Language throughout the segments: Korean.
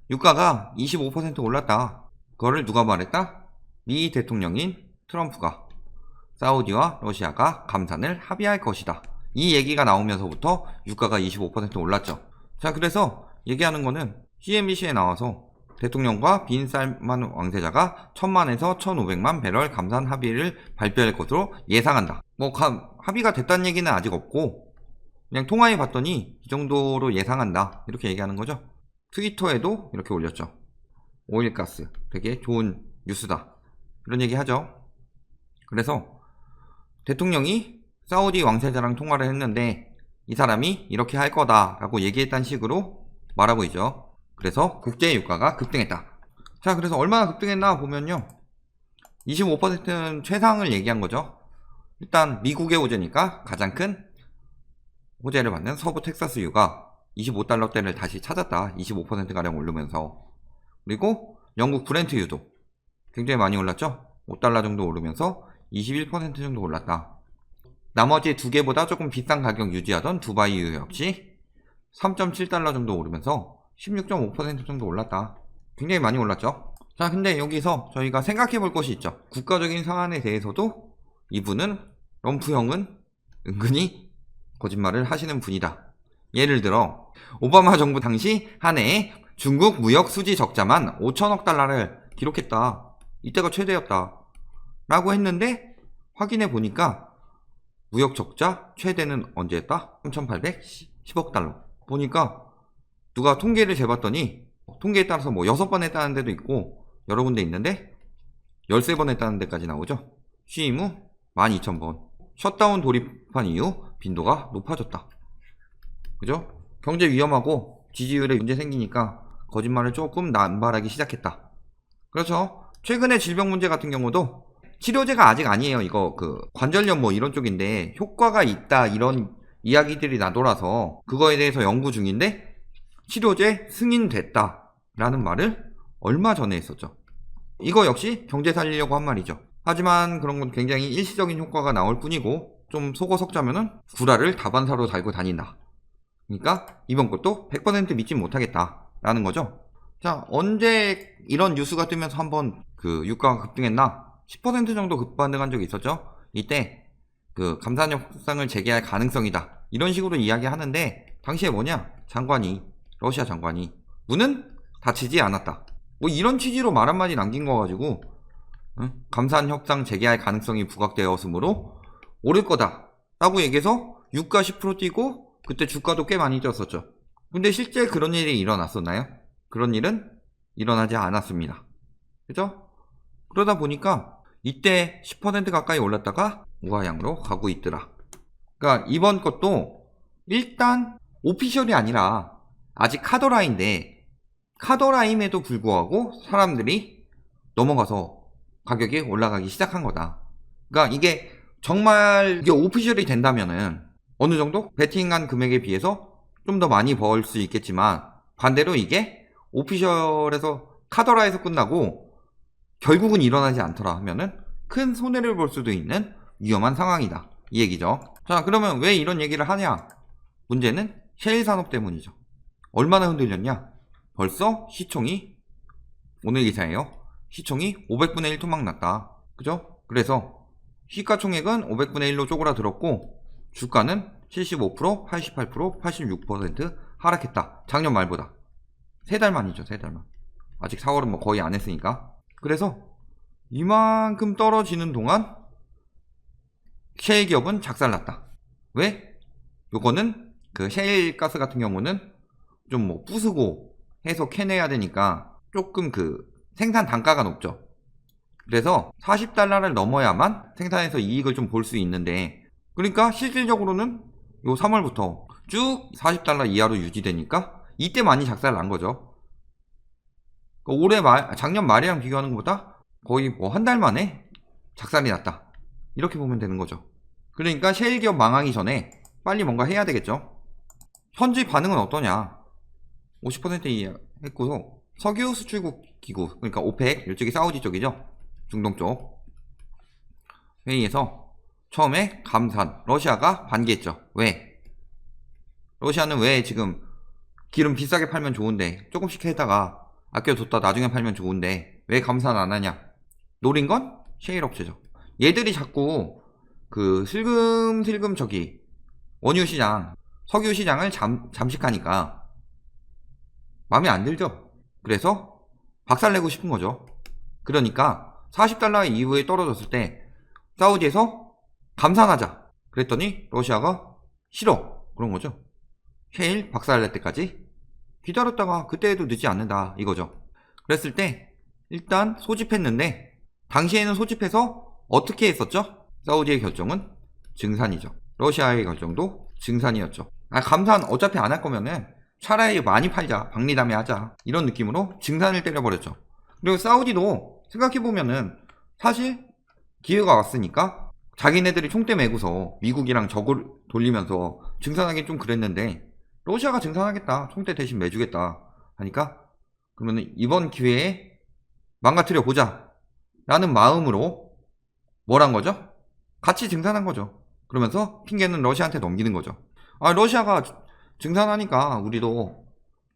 유가가 25% 올랐다. 그거를 누가 말했다? 미 대통령인 트럼프가 사우디와 러시아가 감산을 합의할 것이다. 이 얘기가 나오면서부터 유가가 25% 올랐죠. 자, 그래서 얘기하는 거는 CNBC에 나와서 대통령과 빈 살만 왕세자가 1000만에서 1500만 배럴 감산 합의를 발표할 것으로 예상한다. 합의가 됐다는 얘기는 아직 없고 그냥 통화해 봤더니 이 정도로 예상한다. 이렇게 얘기하는 거죠. 트위터에도 이렇게 올렸죠. 오일가스 되게 좋은 뉴스다. 이런 얘기 하죠. 그래서 대통령이 사우디 왕세자랑 통화를 했는데 이 사람이 이렇게 할 거다라고 얘기했다는 식으로 말하고 있죠. 그래서 국제 유가가 급등했다. 자, 그래서 얼마나 급등했나 보면요. 25%는 최상을 얘기한 거죠. 일단 미국의 호재니까 가장 큰 호재를 받는 서부 텍사스유가 25달러대를 다시 찾았다. 25%가량 오르면서. 그리고 영국 브렌트유도 굉장히 많이 올랐죠. 5달러 정도 오르면서 21% 정도 올랐다. 나머지 두 개보다 조금 비싼 가격 유지하던 두바이유 역시 3.7달러 정도 오르면서 16.5% 정도 올랐다. 굉장히 많이 올랐죠. 자, 근데 여기서 저희가 생각해 볼 것이 있죠. 국가적인 사안에 대해서도 이분은 럼프 형은 은근히 거짓말을 하시는 분이다. 예를 들어 오바마 정부 당시 한 해에 중국 무역 수지 적자만 5천억 달러를 기록했다. 이때가 최대였다. 라고 했는데 확인해 보니까 무역 적자 최대는 언제였다? 3,810억 달러. 보니까 누가 통계를 재봤더니 통계에 따라서 뭐 6번 했다는 데도 있고 여러 군데 있는데 13번 했다는 데까지 나오죠. 취임 후 12,000번. 셧다운 돌입한 이후 빈도가 높아졌다. 그죠? 경제 위험하고 지지율에 문제 생기니까 거짓말을 조금 남발하기 시작했다. 그렇죠? 최근에 질병 문제 같은 경우도 치료제가 아직 아니에요. 이거 관절염 뭐 이런 쪽인데 효과가 있다 이런 이야기들이 나돌아서 그거에 대해서 연구 중인데 치료제 승인됐다 라는 말을 얼마 전에 했었죠. 이거 역시 경제 살리려고 한 말이죠. 하지만 그런 건 굉장히 일시적인 효과가 나올 뿐이고 좀 속어 섞자면은 구라를 다반사로 달고 다닌다. 그러니까 이번 것도 100% 믿진 못하겠다 라는 거죠. 자, 언제 이런 뉴스가 뜨면서 한번 유가가 급등했나? 10% 정도 급반등한 적이 있었죠. 이때 감산 협상을 재개할 가능성이다 이런 식으로 이야기하는데 당시에 뭐냐? 러시아 장관이 문은 닫히지 않았다. 뭐 이런 취지로 말 한마디 남긴 거 가지고 감산 협상 재개할 가능성이 부각되었으므로 오를 거다 라고 얘기해서 유가 10% 뛰고 그때 주가도 꽤 많이 뛰었었죠. 근데 실제 그런 일이 일어났었나요? 그런 일은 일어나지 않았습니다. 그죠? 그러다 보니까 이때 10% 가까이 올랐다가 우하향으로 가고 있더라. 그러니까 이번 것도 일단 오피셜이 아니라 아직 카더라인데 카더라임에도 불구하고 사람들이 넘어가서 가격이 올라가기 시작한 거다. 그러니까 이게 정말 이게 오피셜이 된다면은 어느 정도 베팅한 금액에 비해서 좀 더 많이 벌 수 있겠지만 반대로 이게 오피셜에서 카더라에서 끝나고 결국은 일어나지 않더라 하면은 큰 손해를 볼 수도 있는 위험한 상황이다. 이 얘기죠. 자, 그러면 왜 이런 얘기를 하냐? 문제는 셰일 산업 때문이죠. 얼마나 흔들렸냐? 벌써 시총이 오늘 기사예요. 시총이 500분의 1 토막 났다. 그죠? 그래서 시가총액은 500분의 1로 쪼그라들었고 주가는 75%, 88%, 86% 하락했다. 작년 말보다. 3달 만이죠. 3달 만. 아직 4월은 뭐 거의 안 했으니까. 그래서 이만큼 떨어지는 동안 셰일 기업은 작살났다. 왜? 요거는 셰일 가스 같은 경우는 좀 뭐 부수고 해서 캐내야 되니까 조금 생산 단가가 높죠. 그래서 40달러를 넘어야만 생산해서 이익을 좀 볼 수 있는데 그러니까 실질적으로는 요 3월부터 쭉 40달러 이하로 유지되니까 이때 많이 작살난 거죠. 작년 말이랑 비교하는 것보다 거의 뭐 한 달 만에 작살이 났다. 이렇게 보면 되는 거죠. 그러니까 셰일 기업 망하기 전에 빨리 뭔가 해야 되겠죠. 현지 반응은 어떠냐? 50% 이하 했고요. 석유 수출국 기구, 그러니까 오펙, 이쪽이 사우디 쪽이죠. 중동 쪽. 회의에서 처음에 감산, 러시아가 반기했죠. 왜? 러시아는 왜 지금 기름 비싸게 팔면 좋은데 조금씩 해다가 아껴뒀다 나중에 팔면 좋은데 왜 감산 안 하냐? 노린 건 셰일 업체죠. 얘들이 자꾸 그 슬금슬금 저기 원유 시장, 석유 시장을 잠식하니까 마음에 안 들죠. 그래서 박살내고 싶은 거죠. 그러니까 40달러 이후에 떨어졌을 때 사우디에서 감산하자 그랬더니 러시아가 싫어 그런 거죠. 셰일 박살낼 때까지 기다렸다가 그때에도 늦지 않는다 이거죠. 그랬을 때 일단 소집했는데 당시에는 소집해서 어떻게 했었죠? 사우디의 결정은 증산이죠. 러시아의 결정도 증산이었죠. 감산 어차피 안 할 거면은 차라리 많이 팔자, 박리담회 하자 이런 느낌으로 증산을 때려버렸죠. 그리고 사우디도 생각해보면은 사실 기회가 왔으니까 자기네들이 총대 메고서 미국이랑 적을 돌리면서 증산하기 좀 그랬는데 러시아가 증산하겠다, 총대 대신 매주겠다 하니까 그러면 이번 기회에 망가뜨려 보자 라는 마음으로 뭘 한 거죠? 같이 증산한 거죠. 그러면서 핑계는 러시아한테 넘기는 거죠. 러시아가 증산하니까 우리도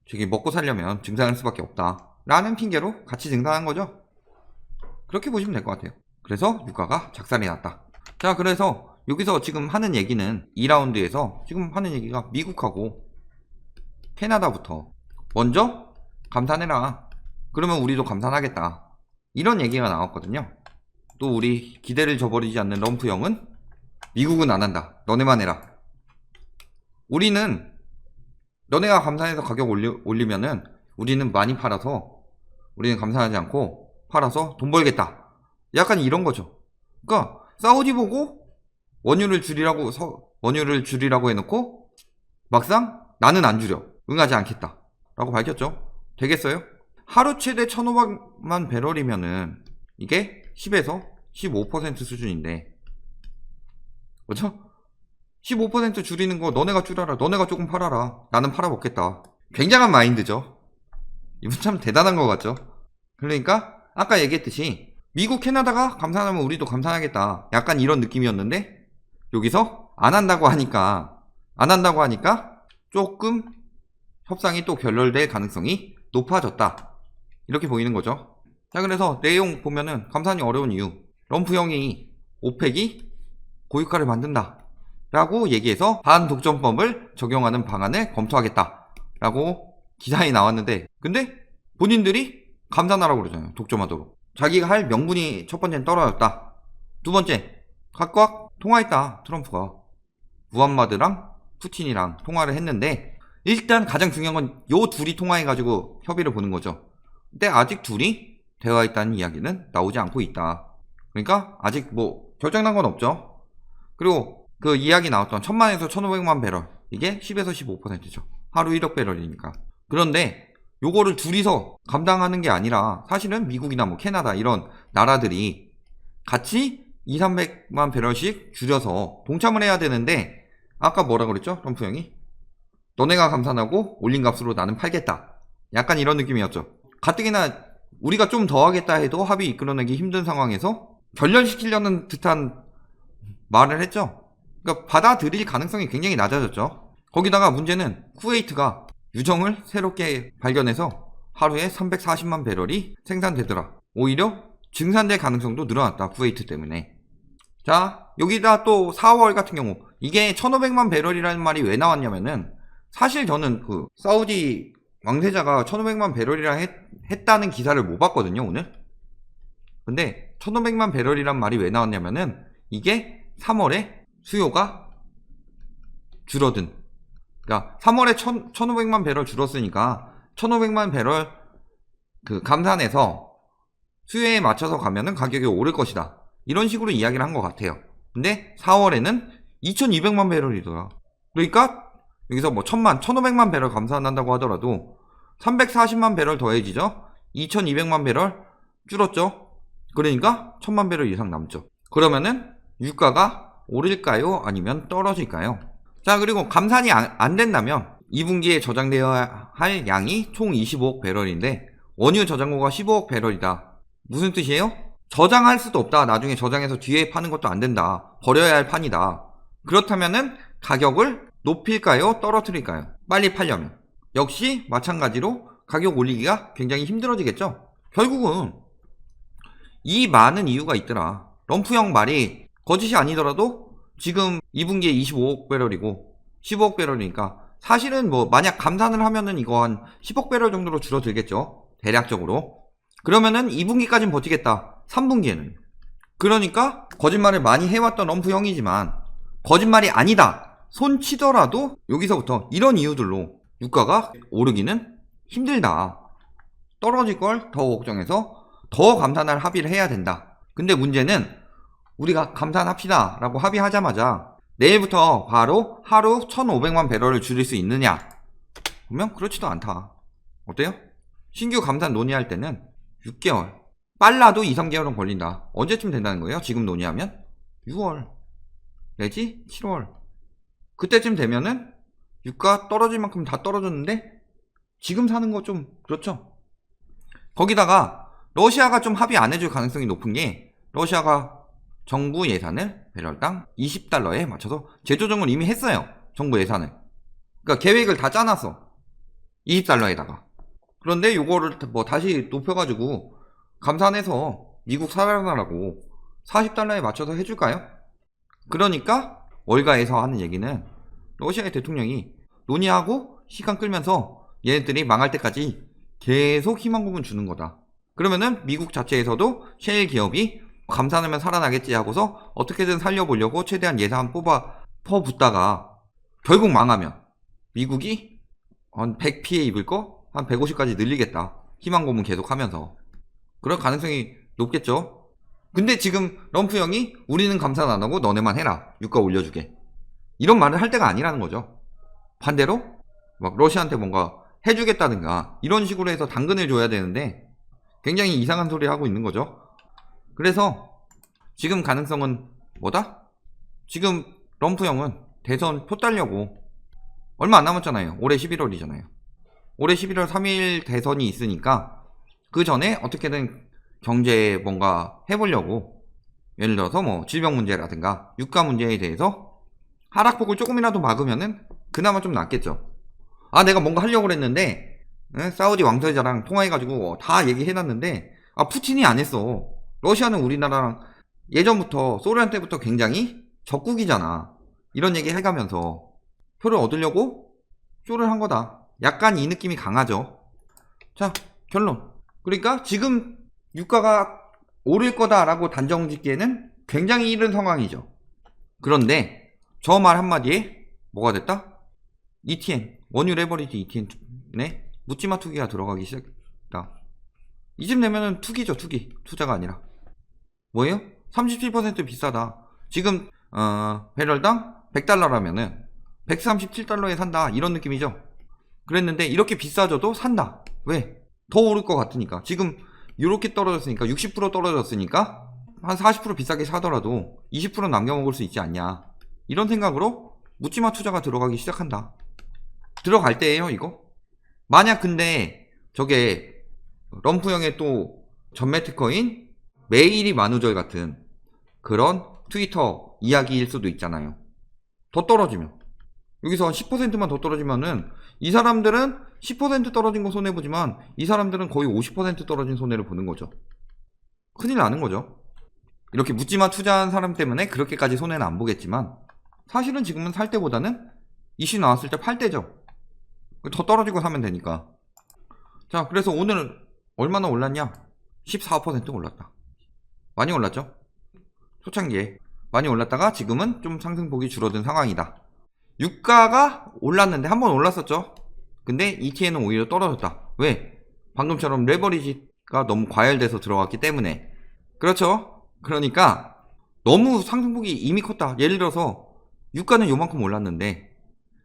저기 먹고 살려면 증산할 수밖에 없다 라는 핑계로 같이 증산한 거죠. 그렇게 보시면 될 것 같아요. 그래서 유가가 작살이 났다. 자, 그래서 여기서 지금 하는 얘기는 2라운드에서 지금 하는 얘기가 미국하고 캐나다부터 먼저 감산해라. 그러면 우리도 감산하겠다. 이런 얘기가 나왔거든요. 또 우리 기대를 저버리지 않는 럼프 형은 미국은 안 한다. 너네만 해라. 우리는 너네가 감산해서 가격 올리면은 우리는 많이 팔아서 우리는 감산하지 않고 팔아서 돈 벌겠다. 약간 이런 거죠. 그러니까 사우디 보고 원유를 줄이라고 해놓고 막상 나는 안 줄여. 응하지 않겠다. 라고 밝혔죠. 되겠어요? 하루 최대 1,500만 배럴이면은 이게 10에서 15% 수준인데 그렇죠? 15% 줄이는 거 너네가 줄여라. 너네가 조금 팔아라. 나는 팔아먹겠다. 굉장한 마인드죠. 이분 참 대단한 것 같죠? 그러니까 아까 얘기했듯이 미국, 캐나다가 감산하면 우리도 감산하겠다. 약간 이런 느낌이었는데 여기서 안 한다고 하니까 조금 협상이 또 결렬될 가능성이 높아졌다. 이렇게 보이는 거죠. 자, 그래서 내용 보면은 감산이 어려운 이유. 럼프 형이 오펙이 고유가를 만든다 라고 얘기해서 반독점법을 적용하는 방안을 검토하겠다 라고 기사에 나왔는데 근데 본인들이 감산하라고 그러잖아요. 독점하도록. 자기가 할 명분이 첫 번째는 떨어졌다. 두 번째, 각각 통화했다. 트럼프가 무함마드랑 푸틴이랑 통화를 했는데 일단 가장 중요한 건 요 둘이 통화해가지고 협의를 보는 거죠. 근데 아직 둘이 대화했다는 이야기는 나오지 않고 있다. 그러니까 아직 뭐 결정난 건 없죠. 그리고 그 이야기 나왔던 1,000만에서 1,500만 배럴 이게 10에서 15%죠. 하루 1억 배럴이니까. 그런데 요거를 둘이서 감당하는 게 아니라 사실은 미국이나 뭐 캐나다 이런 나라들이 같이 200~300만 배럴씩 줄여서 동참을 해야 되는데 아까 뭐라 그랬죠? 트럼프 형이 너네가 감산하고 올린 값으로 나는 팔겠다. 약간 이런 느낌이었죠. 가뜩이나 우리가 좀 더 하겠다 해도 합의 이끌어내기 힘든 상황에서 결렬시키려는 듯한 말을 했죠. 그러니까 받아들일 가능성이 굉장히 낮아졌죠. 거기다가 문제는 쿠웨이트가 유정을 새롭게 발견해서 하루에 340만 배럴이 생산되더라. 오히려 증산될 가능성도 늘어났다. 쿠웨이트 때문에. 자, 여기다 또 4월 같은 경우 이게 1,500만 배럴이라는 말이 왜 나왔냐면은 사실 저는 그 사우디 왕세자가 1,500만 배럴이라 했다는 기사를 못 봤거든요, 오늘. 근데 1,500만 배럴이란 말이 왜 나왔냐면은 이게 3월에 수요가 줄어든. 그러니까 3월에 1,500만 배럴 줄었으니까 1,500만 배럴 그 감산해서 수요에 맞춰서 가면은 가격이 오를 것이다. 이런 식으로 이야기를 한 것 같아요. 근데 4월에는 2,200만 배럴이더라. 그러니까 여기서 뭐 1,500만 배럴 감산한다고 하더라도 340만 배럴 더해지죠. 2,200만 배럴 줄었죠. 그러니까 1,000만 배럴 이상 남죠. 그러면은 유가가 오를까요? 아니면 떨어질까요? 자, 그리고 감산이 안 된다면 2분기에 저장되어야 할 양이 총 25억 배럴인데 원유 저장고가 15억 배럴이다. 무슨 뜻이에요? 저장할 수도 없다. 나중에 저장해서 뒤에 파는 것도 안 된다. 버려야 할 판이다. 그렇다면은 가격을 높일까요? 떨어뜨릴까요? 빨리 팔려면. 역시 마찬가지로 가격 올리기가 굉장히 힘들어지겠죠. 결국은 이 많은 이유가 있더라. 럼프형 말이 거짓이 아니더라도 지금 2분기에 25억 배럴이고 15억 배럴이니까 사실은 뭐 만약 감산을 하면은 이거 한 10억 배럴 정도로 줄어들겠죠. 대략적으로. 그러면은 2분기까지는 버티겠다. 3분기에는. 그러니까 거짓말을 많이 해왔던 럼프형이지만 거짓말이 아니다 손 치더라도 여기서부터 이런 이유들로 유가가 오르기는 힘들다. 떨어질 걸 더 걱정해서 더 감산할 합의를 해야 된다. 근데 문제는 우리가 감산합시다 라고 합의하자마자 내일부터 바로 하루 1500만 배럴을 줄일 수 있느냐? 보면 그렇지도 않다. 어때요? 신규 감산 논의할 때는 6개월, 빨라도 2, 3개월은 걸린다. 언제쯤 된다는 거예요? 지금 논의하면? 6월 내지 7월. 그때쯤 되면은 유가 떨어질 만큼 다 떨어졌는데 지금 사는 거 좀 그렇죠. 거기다가 러시아가 좀 합의 안 해줄 가능성이 높은 게 러시아가 정부 예산을 배럴당 20달러에 맞춰서 재조정을 이미 했어요. 정부 예산을. 그러니까 계획을 다 짜놨어. 20달러에다가. 그런데 요거를 뭐 다시 높여가지고 감산해서 미국 살아나라고 40달러에 맞춰서 해줄까요? 그러니까 월가에서 하는 얘기는 러시아의 대통령이 논의하고 시간 끌면서 얘네들이 망할 때까지 계속 희망 고문 주는 거다. 그러면은 미국 자체에서도 셰일 기업이 감산하면 살아나겠지 하고서 어떻게든 살려보려고 최대한 예산 퍼붓다가 결국 망하면 미국이 한 100 피해 입을 거 한 150까지 늘리겠다. 희망 고문 계속 하면서. 그럴 가능성이 높겠죠. 근데 지금 럼프 형이 우리는 감산 안 하고 너네만 해라. 유가 올려주게. 이런 말을 할 때가 아니라는 거죠. 반대로 막 러시아한테 뭔가 해주겠다든가 이런 식으로 해서 당근을 줘야 되는데 굉장히 이상한 소리 하고 있는 거죠. 그래서 지금 가능성은 뭐다? 지금 럼프 형은 대선 표 따려고 얼마 안 남았잖아요. 올해 11월이잖아요. 올해 11월 3일 대선이 있으니까 그 전에 어떻게든 경제에 뭔가 해보려고 예를 들어서 뭐 질병 문제라든가 유가 문제에 대해서 하락폭을 조금이라도 막으면은 그나마 좀 낫겠죠. 아 내가 뭔가 하려고 그랬는데 사우디 왕세자랑 통화해가지고 다 얘기해놨는데 아 푸틴이 안 했어. 러시아는 우리나라랑 예전부터 소련 때부터 굉장히 적국이잖아. 이런 얘기 해가면서 표를 얻으려고 쇼를 한 거다. 약간 이 느낌이 강하죠. 자 결론. 그러니까 지금 유가가 오를 거다라고 단정 짓기에는 굉장히 이른 상황이죠. 그런데 저 말 한마디에 뭐가 됐다? ETN, 원유 레버리지 ETN에 묻지마 투기가 들어가기 시작했다. 이쯤 되면은 투기죠. 투기. 투자가 아니라 뭐예요? 37% 비싸다. 지금 배럴당 100달러라면은 137달러에 산다. 이런 느낌이죠. 그랬는데 이렇게 비싸져도 산다. 왜? 더 오를 것 같으니까. 지금 이렇게 떨어졌으니까 60% 떨어졌으니까 한 40% 비싸게 사더라도 20% 남겨 먹을 수 있지 않냐. 이런 생각으로 묻지마 투자가 들어가기 시작한다. 들어갈 때예요 이거. 만약 근데 저게 럼프형의 또 전매특허인 매일이 만우절 같은 그런 트위터 이야기일 수도 있잖아요. 더 떨어지면 여기서 한 10%만 더 떨어지면은 이 사람들은 10% 떨어진 거 손해보지만 이 사람들은 거의 50% 떨어진 손해를 보는 거죠. 큰일 나는 거죠. 이렇게 묻지마 투자한 사람 때문에 그렇게까지 손해는 안 보겠지만 사실은 지금은 살 때보다는 이슈 나왔을 때 팔 때죠. 더 떨어지고 사면 되니까. 자 그래서 오늘은 얼마나 올랐냐? 14% 올랐다. 많이 올랐죠? 초창기에 많이 올랐다가 지금은 좀 상승폭이 줄어든 상황이다. 유가가 올랐는데 한번 올랐었죠. 근데 ETN은 오히려 떨어졌다. 왜? 방금처럼 레버리지가 너무 과열돼서 들어갔기 때문에. 그렇죠. 그러니까 너무 상승폭이 이미 컸다. 예를 들어서 유가는 요만큼 올랐는데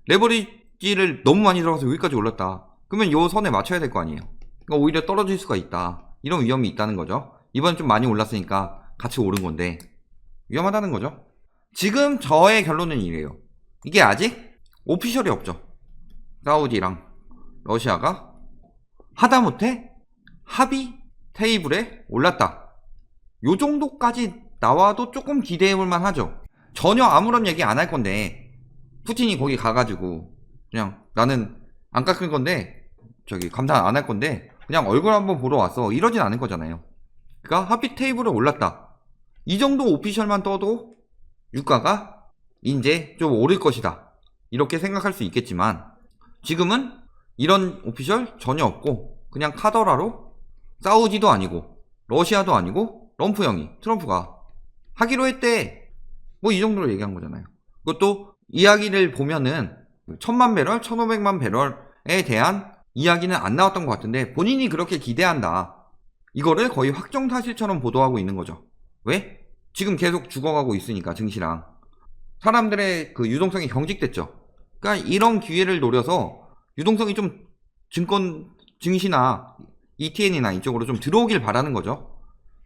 레버리지를 너무 많이 들어가서 여기까지 올랐다. 그러면 요 선에 맞춰야 될 거 아니에요. 그러니까 오히려 떨어질 수가 있다. 이런 위험이 있다는 거죠. 이번엔 좀 많이 올랐으니까 같이 오른 건데 위험하다는 거죠. 지금 저의 결론은 이래요. 이게 아직 오피셜이 없죠. 사우디랑 러시아가 하다못해 합의 테이블에 올랐다. 요 정도까지 나와도 조금 기대해볼만 하죠. 전혀 아무런 얘기 안 할 건데 푸틴이 거기 가가지고 그냥 나는 안 깎을 건데 감산 안 할 건데 그냥 얼굴 한번 보러 왔어 이러진 않을 거잖아요. 그러니까 합의 테이블에 올랐다 이 정도 오피셜만 떠도 유가가 이제 좀 오를 것이다 이렇게 생각할 수 있겠지만, 지금은 이런 오피셜 전혀 없고 그냥 카더라로 사우디도 아니고 러시아도 아니고 럼프 형이 트럼프가 하기로 했대 뭐 이 정도로 얘기한 거잖아요. 그것도 이야기를 보면은 1000만 배럴 1500만 배럴에 대한 이야기는 안 나왔던 것 같은데 본인이 그렇게 기대한다 이거를 거의 확정사실처럼 보도하고 있는 거죠. 왜? 지금 계속 죽어가고 있으니까 증시랑 사람들의 그 유동성이 경직됐죠. 그러니까 이런 기회를 노려서 유동성이 좀 증시나 ETN이나 이쪽으로 좀 들어오길 바라는 거죠.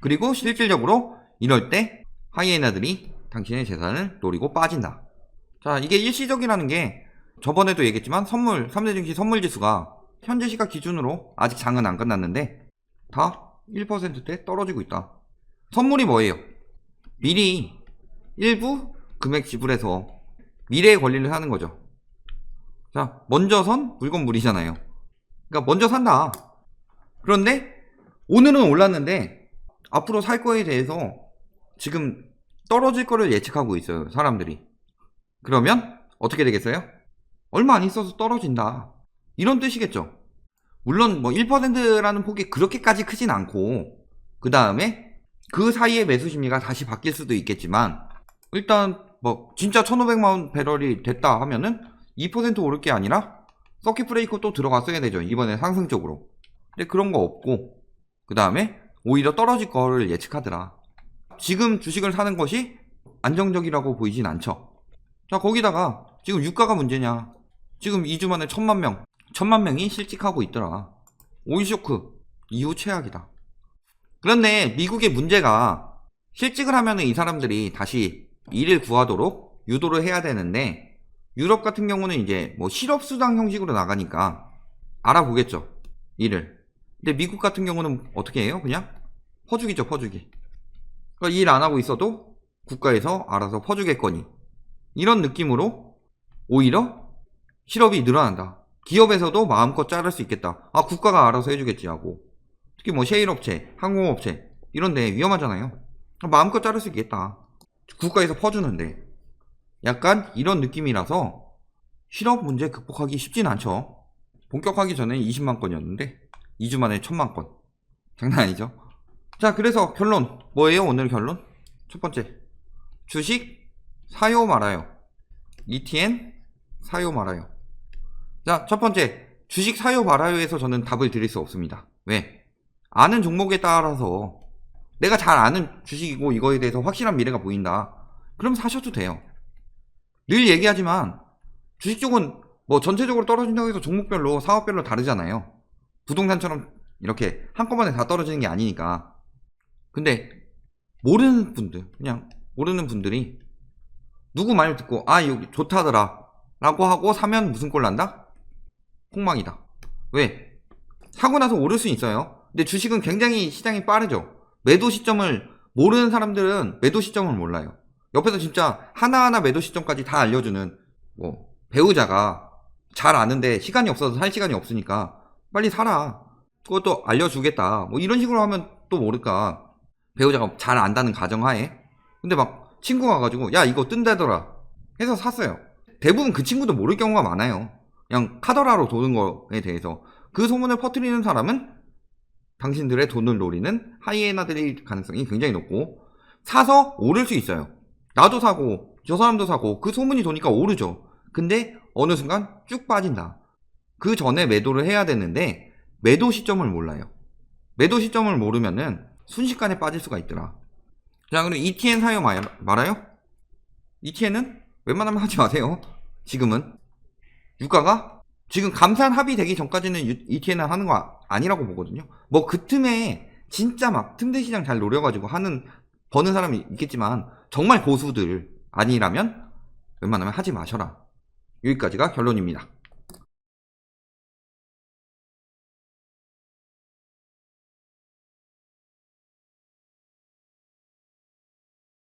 그리고 실질적으로 이럴 때 하이에나들이 당신의 재산을 노리고 빠진다. 자, 이게 일시적이라는 게 저번에도 얘기했지만 3대 증시 선물 지수가 현재 시각 기준으로 아직 장은 안 끝났는데 다 1%대 떨어지고 있다. 선물이 뭐예요? 미리 일부 금액 지불해서 미래의 권리를 사는 거죠. 자, 먼저 선 물건 물이잖아요. 그러니까 먼저 산다. 그런데 오늘은 올랐는데 앞으로 살 거에 대해서 지금 떨어질 거를 예측하고 있어요, 사람들이. 그러면 어떻게 되겠어요? 얼마 안 있어서 떨어진다 이런 뜻이겠죠. 물론 뭐 1%라는 폭이 그렇게까지 크진 않고 그 다음에 그 사이에 매수 심리가 다시 바뀔 수도 있겠지만, 일단 뭐 진짜 1500만 배럴이 됐다 하면은 2% 오를 게 아니라 서킷 브레이커 또 들어갔어야 되죠, 이번에 상승 쪽으로. 근데 그런 거 없고 그 다음에 오히려 떨어질 거를 예측하더라. 지금 주식을 사는 것이 안정적이라고 보이진 않죠. 자, 거기다가 지금 유가가 문제냐. 지금 2주 만에 1000만 명이 실직하고 있더라. 오일쇼크 이후 최악이다. 그런데 미국의 문제가 실직을 하면은 이 사람들이 다시 일을 구하도록 유도를 해야 되는데, 유럽 같은 경우는 이제 뭐 실업수당 형식으로 나가니까 알아보겠죠, 일을. 근데 미국 같은 경우는 어떻게 해요? 그냥 퍼주기죠, 퍼주기. 그러니까 일 안 하고 있어도 국가에서 알아서 퍼주겠거니 이런 느낌으로 오히려 실업이 늘어난다. 기업에서도 마음껏 자를 수 있겠다. 아, 국가가 알아서 해주겠지 하고. 특히 뭐 셰일업체, 항공업체 이런데 위험하잖아요. 마음껏 자를 수 있겠다. 국가에서 퍼주는데. 약간 이런 느낌이라서 실업 문제 극복하기 쉽진 않죠. 본격하기 전에 20만 건이었는데 2주 만에 1000만 건. 장난 아니죠. 자, 그래서 결론 뭐예요? 오늘 결론 첫 번째, 주식 사요 말아요. ETN 사요 말아요. 자, 첫 번째, 주식 사요 말아요에서 저는 답을 드릴 수 없습니다. 왜? 아는 종목에 따라서 내가 잘 아는 주식이고 이거에 대해서 확실한 미래가 보인다, 그럼 사셔도 돼요. 늘 얘기하지만 주식 쪽은 뭐 전체적으로 떨어진다고 해서 종목별로 사업별로 다르잖아요. 부동산처럼 이렇게 한꺼번에 다 떨어지는 게 아니니까. 근데 모르는 분들, 그냥 모르는 분들이 누구 말 듣고 아 여기 좋다더라 라고 하고 사면 무슨 꼴 난다? 폭망이다. 왜? 사고 나서 오를 수 있어요. 근데 주식은 굉장히 시장이 빠르죠. 매도 시점을 모르는 사람들은 매도 시점을 몰라요. 옆에서 진짜 하나하나 매도 시점까지 다 알려주는 뭐 배우자가 잘 아는데 시간이 없어서 살 시간이 없으니까 빨리 사라, 그것도 알려주겠다, 뭐 이런 식으로 하면 또 모를까. 배우자가 잘 안다는 가정하에. 근데 막 친구가 가지고 야 이거 뜬다더라 해서 샀어요. 대부분 그 친구도 모를 경우가 많아요. 그냥 카더라로 도는 거에 대해서. 그 소문을 퍼뜨리는 사람은 당신들의 돈을 노리는 하이에나들일 가능성이 굉장히 높고, 사서 오를 수 있어요. 나도 사고 저 사람도 사고 그 소문이 도니까 오르죠. 근데 어느 순간 쭉 빠진다. 그 전에 매도를 해야 되는데 매도 시점을 몰라요. 매도 시점을 모르면은 순식간에 빠질 수가 있더라. 자, 그럼 ETN 사요 말아요? ETN은 웬만하면 하지 마세요. 지금은 유가가 지금 감산 합의되기 전까지는 ETN을 하는 거 아니라고 보거든요. 뭐 그 틈에 진짜 막 틈새 시장 잘 노려가지고 버는 사람이 있겠지만 정말 고수들 아니라면 웬만하면 하지 마셔라. 여기까지가 결론입니다.